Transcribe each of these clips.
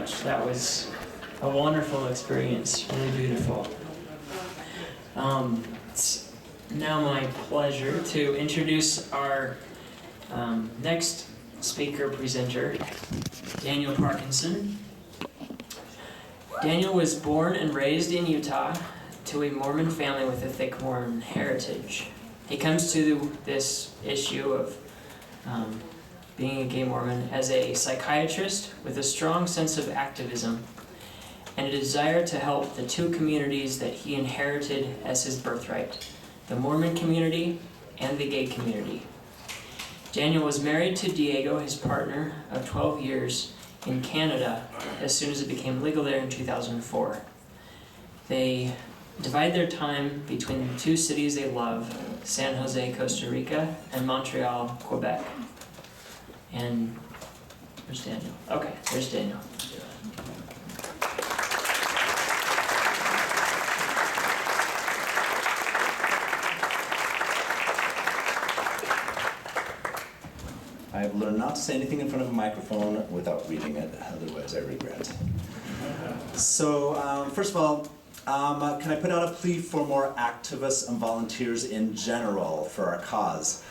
much. That was a wonderful experience, really beautiful. It's now my pleasure to introduce our next speaker presenter, Daniel Parkinson. Daniel was born and raised in Utah to a Mormon family with a thick Mormon heritage. He comes to this issue of being a gay Mormon as a psychiatrist with a strong sense of activism and a desire to help the two communities that he inherited as his birthright, the Mormon community and the gay community. Daniel was married to Diego, his partner of 12 years, in Canada as soon as it became legal there in 2004. They divide their time between the two cities they love, San Jose, Costa Rica, and Montreal, Quebec. And where's Daniel? Okay, there's Daniel. I've learned not to say anything in front of a microphone without reading it, otherwise I regret. So, first of all, can I put out a plea for more activists and volunteers in general for our cause?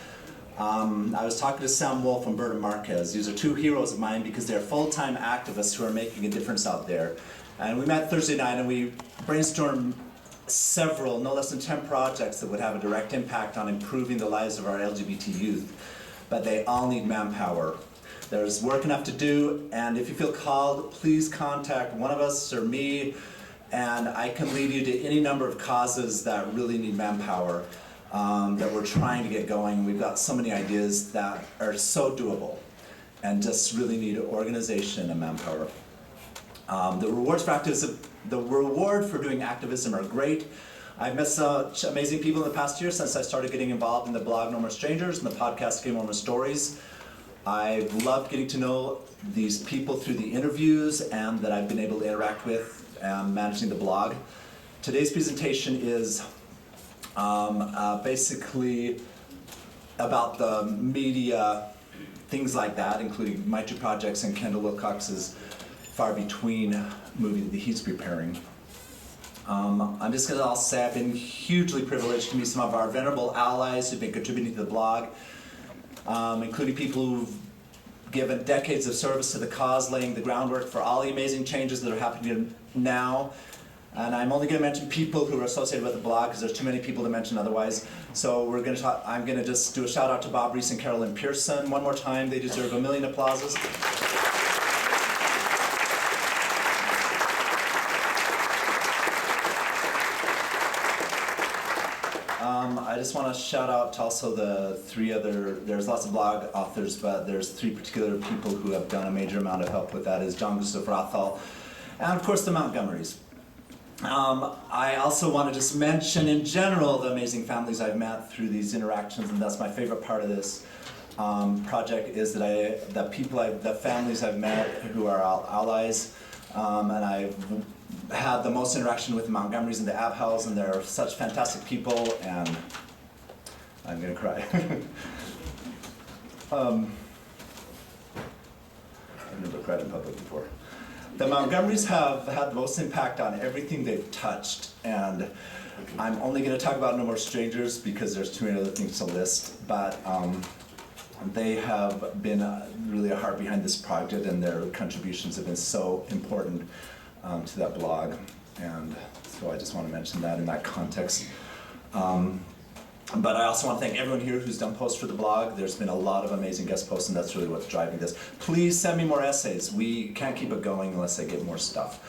I was talking to Sam Wolf and Berta Marquez. These are two heroes of mine because they're full-time activists who are making a difference out there. And we met Thursday night and we brainstormed several, no less than 10 projects that would have a direct impact on improving the lives of our LGBT youth. But they all need manpower. There's work enough to do, and if you feel called, please contact one of us or me, and I can lead you to any number of causes that really need manpower. That we're trying to get going. We've got so many ideas that are so doable and just really need organization and manpower. The reward for doing activism are great. I've met such amazing people in the past year since I started getting involved in the blog No More Strangers and the podcast Gay Mormon Stories. I've loved getting to know these people through the interviews and that I've been able to interact with managing the blog. Today's presentation is basically about the media, things like that, including my two projects and Kendall Wilcox's Far Between movie that he's preparing. I'm just going to say I've been hugely privileged to meet some of our venerable allies who've been contributing to the blog, including people who've given decades of service to the cause, laying the groundwork for all the amazing changes that are happening now. And I'm only going to mention people who are associated with the blog because there's too many people to mention otherwise. So I'm going to just do a shout out to Bob Reese and Carolyn Pearson one more time. They deserve a million applauses. I just want to shout out to also the three other, there's lots of blog authors, but there's three particular people who have done a major amount of help with that, is John Gustav Rothal, and of course the Montgomerys. I also want to just mention in general the amazing families I've met through these interactions, and that's my favorite part of this project is that the families I've met who are allies, and I've had the most interaction with the Montgomerys and the Abhals, and they're such fantastic people, and I'm gonna cry. I've never cried in public before. The Montgomerys have had the most impact on everything they've touched, and I'm only going to talk about No More Strangers because there's too many other things to list, but they have been really a heart behind this project, and their contributions have been so important to that blog, and so I just want to mention that in that context. But I also want to thank everyone here who's done posts for the blog. There's been a lot of amazing guest posts, and that's really what's driving this. Please send me more essays. We can't keep it going unless I get more stuff.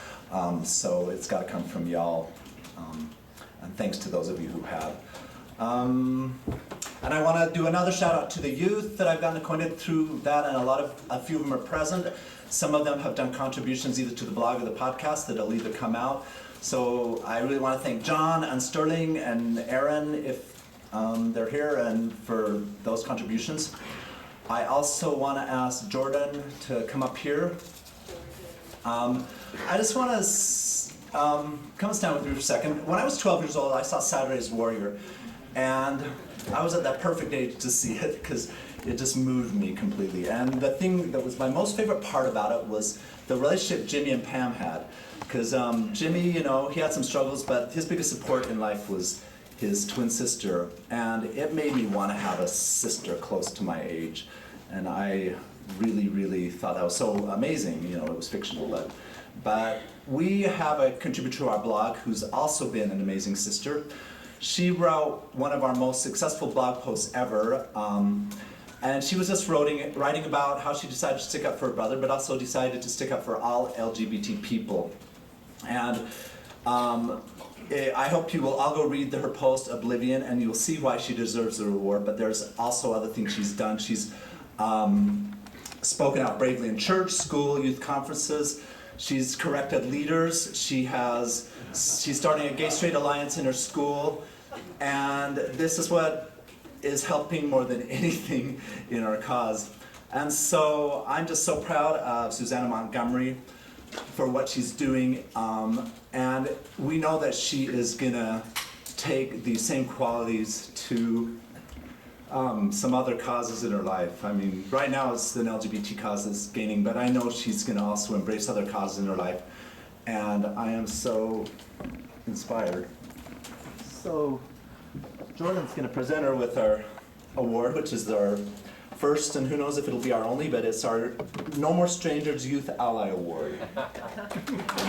So it's got to come from y'all. And thanks to those of you who have. And I want to do another shout out to the youth that I've gotten acquainted through that, and a few of them are present. Some of them have done contributions either to the blog or the podcast that'll either come out. So I really want to thank John and Sterling and Aaron if they're here, and for those contributions. I also want to ask Jordan to come up here. I just want to come stand with me for a second. When I was 12 years old, I saw Saturday's Warrior, and I was at that perfect age to see it because it just moved me completely. And the thing that was my most favorite part about it was the relationship Jimmy and Pam had. Because Jimmy, you know, he had some struggles, but his biggest support in life was his twin sister. And it made me want to have a sister close to my age. And I really, really thought that was so amazing. You know, it was fictional, but we have a contributor to our blog who's also been an amazing sister. She wrote one of our most successful blog posts ever, and she was just writing about how she decided to stick up for her brother, but also decided to stick up for all LGBT people. And I hope you will all go read her post, Oblivion, and you'll see why she deserves the reward, but there's also other things she's done. She's spoken out bravely in church, school, youth conferences. She's corrected leaders. She's starting a gay-straight alliance in her school. And this is what is helping more than anything in our cause. And so I'm just so proud of Susannah Montgomery for what she's doing. And we know that she is gonna take these same qualities to some other causes in her life. I mean, right now it's an LGBT cause that's gaining, but I know she's going to also embrace other causes in her life, and I am so inspired. So, Jordan's going to present her with our award, which is our first, and who knows if it'll be our only, but it's our No More Strangers Youth Ally Award. Okay.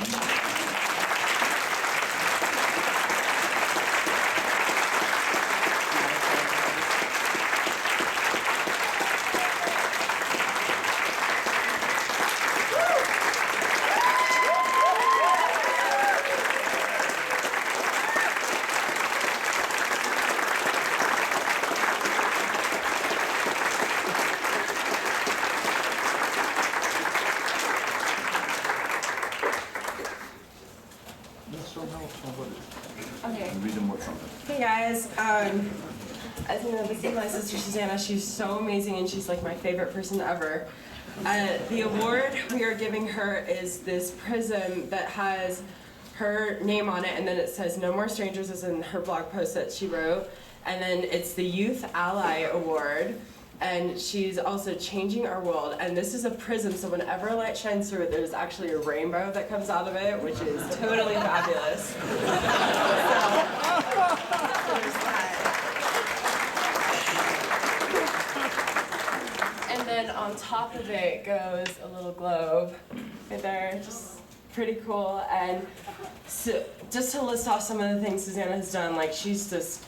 Hey guys, as you know, this is my sister Susannah. She's so amazing and she's like my favorite person ever. The award we are giving her is this prism that has her name on it, and then it says No More Strangers as in her blog post that she wrote, and then it's the Youth Ally Award. And she's also changing our world. And this is a prism, so whenever light shines through it, there's actually a rainbow that comes out of it, which is totally fabulous. So, there's that. And then on top of it goes a little globe right there, just pretty cool. And so, just to list off some of the things Susannah has done, like she's this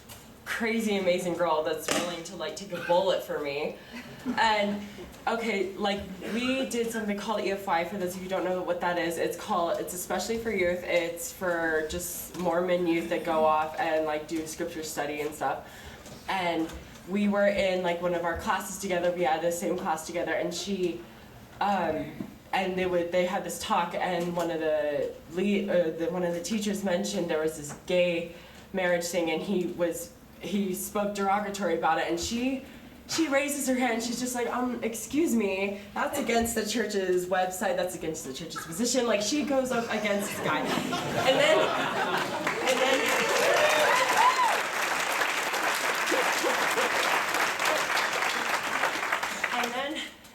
crazy amazing girl that's willing to like take a bullet for me. And okay, like we did something called EFY. For those of you who don't know what that is, it's especially for youth. It's for just Mormon youth that go off and like do scripture study and stuff. And we were in like one of our classes together. We had the same class together, and she and they had this talk, and one of the teachers mentioned there was this gay marriage thing, and he spoke derogatory about it, and she raises her hand. She's just like, excuse me, that's against the church's website, that's against the church's position. Like, she goes up against this guy.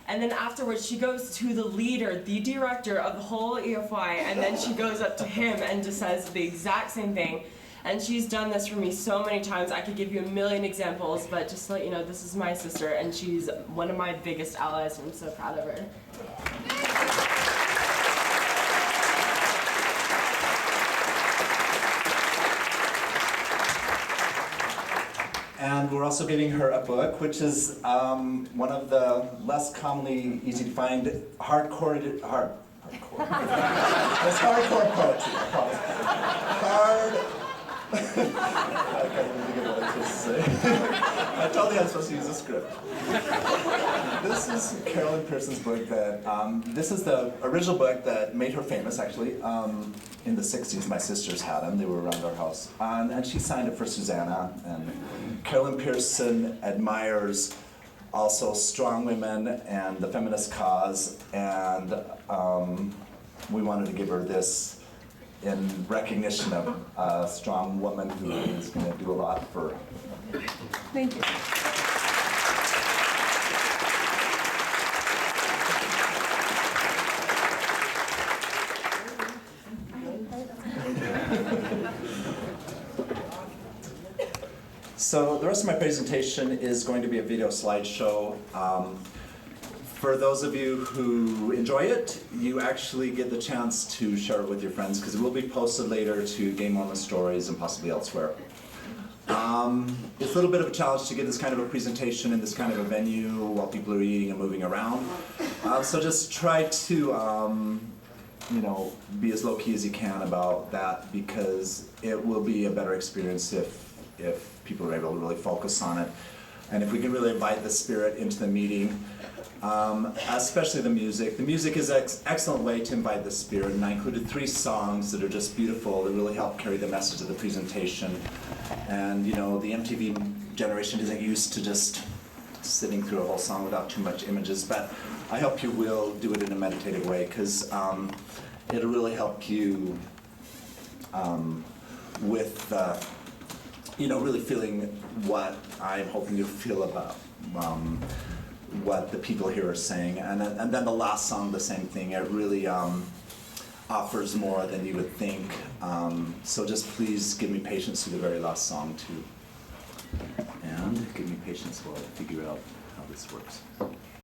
And then afterwards, she goes to the leader, the director of the whole EFY, and then she goes up to him and just says the exact same thing. And she's done this for me so many times. I could give you a million examples, but just to let you know, this is my sister, and she's one of my biggest allies, and I'm so proud of her. And we're also giving her a book, which is one of the less commonly easy to find hardcore. It's hardcore poetry, I promise. I can't really get what I'm supposed to say. I told you I'm supposed to use a script. This is Carolyn Pearson's book this is the original book that made her famous, actually. In the 60s, my sisters had them. They were around our house. And she signed it for Susannah. And Carolyn Pearson admires also strong women and the feminist cause. And we wanted to give her this in recognition of a strong woman who is going to do a lot for her. Thank you. So the rest of my presentation is going to be a video slideshow. For those of you who enjoy it, you actually get the chance to share it with your friends because it will be posted later to Game On the Stories and possibly elsewhere. It's a little bit of a challenge to get this kind of a presentation in this kind of a venue while people are eating and moving around. So just try to you know, be as low-key as you can about that because it will be a better experience if people are able to really focus on it. And if we can really invite the spirit into the meeting, especially the music. The music is an excellent way to invite the spirit, and I included 3 songs that are just beautiful that really help carry the message of the presentation. And you know, the MTV generation isn't used to just sitting through a whole song without too much images, but I hope you will do it in a meditative way because it'll really help you with you know, really feeling what I'm hoping you'll feel about what the people here are saying. And then the last song, the same thing. It really offers more than you would think. So just please give me patience through the very last song too. And give me patience while I figure out how this works.